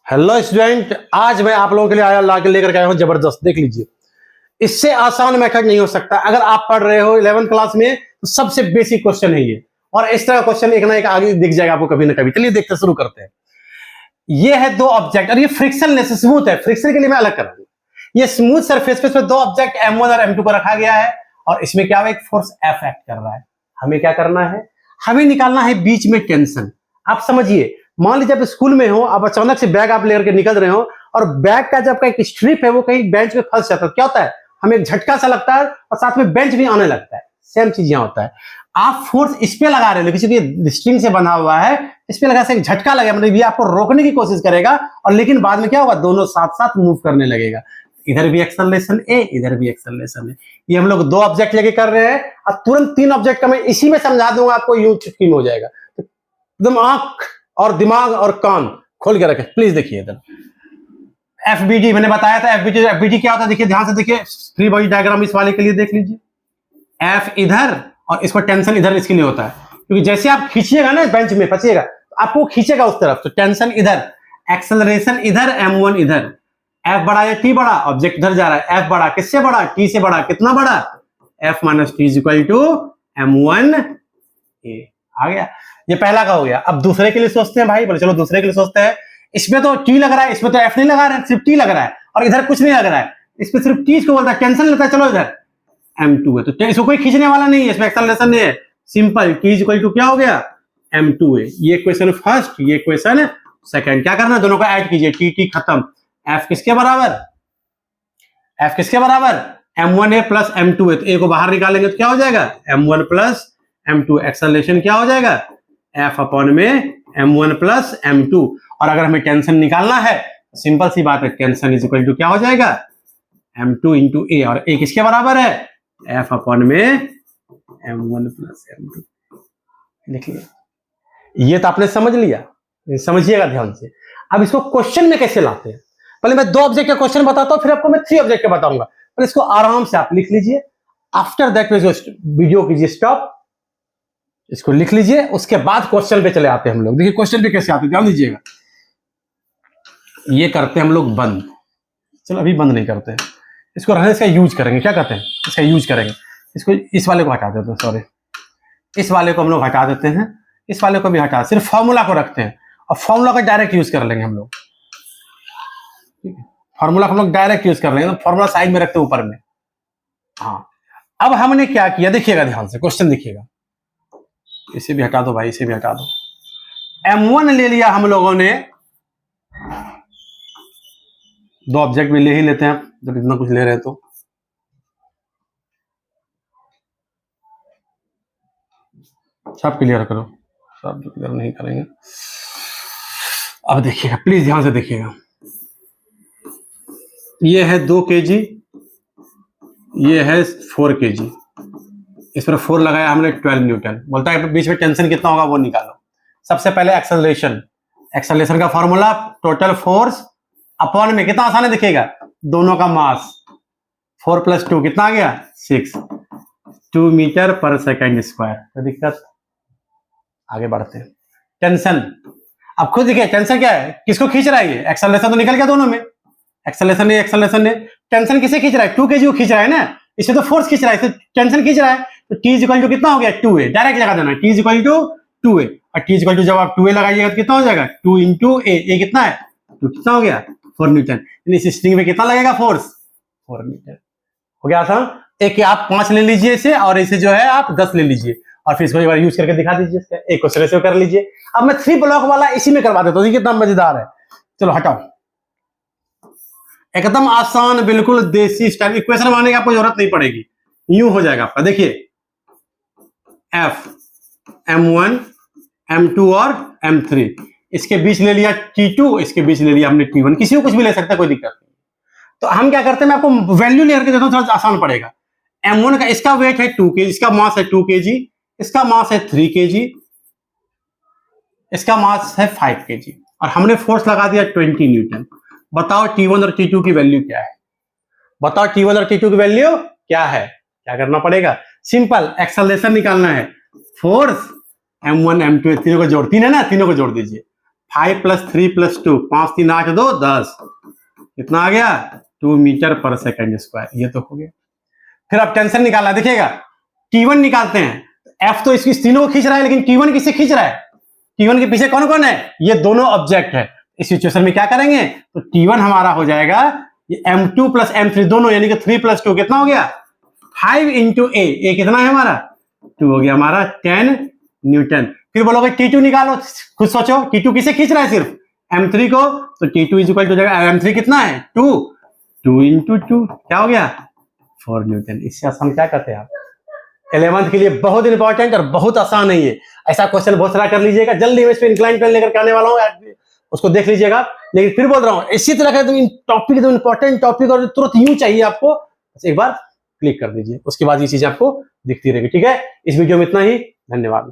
Hello student, आज मैं आप लोगों के लिए आया ला के लेकर के आया हूं जबरदस्त। देख लीजिए, इससे आसान मेथड नहीं हो सकता। अगर आप पढ़ रहे हो 11th क्लास में तो सबसे बेसिक क्वेश्चन है ये, और इस तरह क्वेश्चन एक ना एक आगे दिख जाएगा आपको कभी ना कभी। चलिए देखते शुरू करते हैं। ये है दो ऑब्जेक्ट और ये फ्रिक्शनलेस स्मूथ है। फ्रिक्शन के लिए मैं अलग कर रहा हूं। ये स्मूथ सरफेस पे दो ऑब्जेक्ट M1 और M2 को रखा गया है और इसमें क्या है, एक फोर्स F एक्ट कर रहा है। हमें क्या करना है, हमें निकालना है बीच में टेंशन। आप समझिए, मान लीजिए आप स्कूल में हो, आप अचानक से बैग आप लेकर के निकल रहे हो और बैग का जब का एक स्ट्रिप है वो कहीं बेंच पे फंस जाता है, क्या होता है, हमें एक झटका सा लगता है और साथ में बेंच भी आने लगता है। सेम चीज यहां होता है। आप फोर्स इस पे लगा रहे हो, किसी भी स्ट्रिंग से बंधा हुआ है, इस पे लगा से एक झटका लगा, मतलब ये आपको रोकने की कोशिश करेगा और लेकिन बाद में क्या होगा, दोनों साथ साथ मूव करने लगेगा। इधर भी एक्सेलरेशन ए, इधर भी एक्सेलरेशन है। ये हम लोग दो ऑब्जेक्ट लेके कर रहे हैं और तुरंत तीन ऑब्जेक्ट का मैं इसी में समझा दूंगा आपको, यूं चुटकी में हो जाएगा। एकदम आंख और दिमाग और कान खोल के रखें प्लीज। देखिए इधर एफबीडी मैंने बताया था। एफबीडी क्या होता है, देखिए ध्यान से देखिए, फ्री बॉडी डायग्राम इस वाले के लिए देख लीजिए। एफ इधर और इसको टेंशन इधर, इसके लिए होता है क्योंकि जैसे आप खींचिएगा ना बेंच में फंसिएगा तो आपको खींचेगा उस तरफ, तो टेंशन इधर, एक्सेलरेशन इधर, M1 इधर। एफ बड़ा या टी बड़ा, ऑब्जेक्ट इधर जा रहा है। एफ बड़ा किससे बड़ा, टी से बड़ा। कितना बड़ा, F minus T is equal to M1 a. आ गया, ये पहला का हो गया। अब दूसरे के लिए सोचते हैं भाई, बोले चलो दूसरे के लिए सोचते हैं। इसमें तो टी लग रहा है, इसमें तो एफ नहीं लगा रहा है, सिर्फ टी लग रहा है और इधर कुछ नहीं लग रहा है। इसमें सिर्फ टी को बोलता है, टेंशन लेता है, चलो इधर M2 है तो इसको कोई खींचने वाला नहीं है, इसमें एक्सेलरेशन नहीं है। Simple, T is equal to क्या हो गया, M2 है। ये क्वेश्चन फर्स्ट, ये क्वेश्चन सेकंड। क्या करना है, दोनों को ऐड कीजिए, टी टी खत्म। एफ किसके बराबर, एफ किसके बराबर, M1 है प्लस M2 है, तो ए को बाहर निकालेंगे तो क्या हो जाएगा, M1 प्लस M2। एक्सेलरेशन क्या हो जाएगा, F अपॉन में M1 प्लस M2। और अगर हमें टेंशन निकालना है, सिंपल सी बात है, टेंशन इज इक्वल टू क्या हो जाएगा, M2 इंटू ए। और ए किसके बराबर है, F अपॉन में M1 प्लस M2। लिख लिया, ये तो आपने समझ लिया। समझिएगा ध्यान से। अब इसको क्वेश्चन में कैसे लाते हैं, पहले मैं दो ऑब्जेक्ट का क्वेश्चन बताता हूं, फिर आपको मैं थ्री ऑब्जेक्ट का बताऊंगा। पहले इसको आराम से आप लिख लीजिए। आफ्टर दैट वीडियो कीजिए स्टॉप, इसको लिख लीजिए, उसके बाद क्वेश्चन पे चले आते हैं हम लोग। देखिए क्वेश्चन पे कैसे आते हैं, ध्यान दीजिएगा। ये करते हैं हम लोग बंद, चलो अभी बंद नहीं करते हैं, इसको रहने इसका यूज करेंगे। क्या कहते हैं, इसका यूज करेंगे। इसको इस वाले को हटा देते हैं, सॉरी इस वाले को हम लोग हटा देते हैं, इस वाले को भी हटा, सिर्फ फॉर्मूला को रखते हैं और फॉर्मूला का डायरेक्ट यूज कर लेंगे हम लोग। ठीक है, फॉर्मूला को हम लोग डायरेक्ट यूज कर लेंगे, फॉर्मूला साइड में रखते हैं ऊपर में। हाँ, अब हमने क्या किया, देखिएगा ध्यान से, क्वेश्चन देखिएगा। इसे भी हटा दो भाई, इसे भी हटा दो। M1 ले लिया हम लोगों ने, दो ऑब्जेक्ट में ले ही लेते हैं जब इतना कुछ ले रहे हैं तो। सब क्लियर करो, सब क्लियर नहीं करेंगे। अब देखिएगा प्लीज ध्यान से देखिएगा। ये है 2 kg, ये है 4 kg। इस पर 4 लगाया हमने, 12 न्यूटन। बोलता है बीच में टेंशन कितना होगा वो निकालो। सबसे पहले एक्सेलरेशन, एक्सेलरेशन का फॉर्मूला टोटल फोर्स अपॉन में, कितना आसान है देखिएगा, दोनों का मास। 4 प्लस 2 कितना आ गया, 6, 2 मीटर पर सेकेंड स्क्वायर। तो दिक्कत, आगे बढ़ते हैं। टेंशन, अब खुद देखिए टेंशन क्या है, किसको खींच रहा है ये, एक्सेलरेशन तो निकल गया दोनों में, एक्सेलरेशन ने एक्सेलरेशन ने। टेंशन किसे खींच रहा है, 2 kg को खींच रहा है ना, इससे तो फोर्स खींच रहा है, इससे टेंशन खींच रहा है। तो T इज इक्वल टू कितना हो गया, 2a। डायरेक्ट लगा देना, T is equal to 2a। और T इज इक्वल टू जब आप 2a लगाइएगा तो कितना हो जाएगा, 2 इंटू ए कितना है, 2 कितना हो गया, 4 न्यूटन। इस स्ट्रिंग में कितना लगेगा फोर्स, 4 न्यूटन। हो गया आसान। एक आप 5 ले लीजिए इसे, और इसे जो है आप 10 ले लीजिए और फिर इसको एक बार यूज करके दिखा दीजिए। इसका एक क्वेश्चन ऐसे कर लीजिए। अब मैं 3 ब्लॉक वाला इसी में करवा देता हूँ, कितना मजेदार है। चलो हटाओ, एकदम आसान, बिल्कुल देसी स्टाइल। इक्वेशन बनाने की आपको जरूरत नहीं पड़ेगी, यूं हो जाएगा आपका। देखिए F, M1, M2 और M3, इसके बीच ले लिया T2, इसके बीच ले लिया हमने T1। किसी को कुछ भी ले सकता है, कोई दिक्कत नहीं। तो हम क्या करते हैं, मैं आपको वैल्यू लेकर के देता हूं, थोड़ा आसान पड़ेगा। M1 का इसका वेट है 2 kg, इसका मास है 2 kg, इसका मास है 3 kg, इसका मास है 5 kg और हमने फोर्स लगा दिया 20 न्यूटन। बताओ T1 और T2 की वैल्यू क्या है, बताओ T1 और T2 की वैल्यू क्या है। क्या करना पड़ेगा, सिंपल, एक्सेलरेशन निकालना है, फोर्स M1 M2 तीनों को जोड़, तीन है ना, तीनों को जोड़ दीजिए। 5 + 3 + 2, 5 3 8 2 10, कितना आ गया 2 मीटर पर सेकंड स्क्वायर, ये तो हो गया। फिर अब टेंशन निकालना, देखिएगा T1 निकालते हैं, F तो इसकी तीनों को खींच रहा है, लेकिन T1 किसे खींच रहा है, T1 के पीछे कौन कौन है, ये दोनों ऑब्जेक्ट है। इस सिचुएशन में क्या करेंगे, तो T1 हमारा हो जाएगा ये M2 + M3 दोनों, यानी कि 3 + 2 कितना हो गया 5 × A कितना है हमारा 2 हो गया हमारा 10 न्यूटन। फिर बोलोगे T2 निकालो, खुद सोचो T2 किसे खींच रहा है, सिर्फ M3 को, तो T2 इक्वल टू जाएगा M3 कितना है 2 × 2 क्या हो गया 4 न्यूटन। इससे आसान क्या कहते हैं आप, 11th के लिए बहुत इंपॉर्टेंट और बहुत आसान है ये। ऐसा क्वेश्चन बहुत सारा कर लीजिएगा, जल्दी मैं इस पे इंक्लाइन प्लेन लेकर के आने वाला हूँ, उसको देख लीजिएगा। लेकिन फिर बोल रहा हूँ इसी तरह का टॉपिक एकदम इंपॉर्टेंट टॉपिक और तुरंत यूं चाहिए आपको, बस एक बार क्लिक कर दीजिए, उसके बाद ये चीजें आपको दिखती रहेगी। ठीक है, इस वीडियो में इतना ही, धन्यवाद।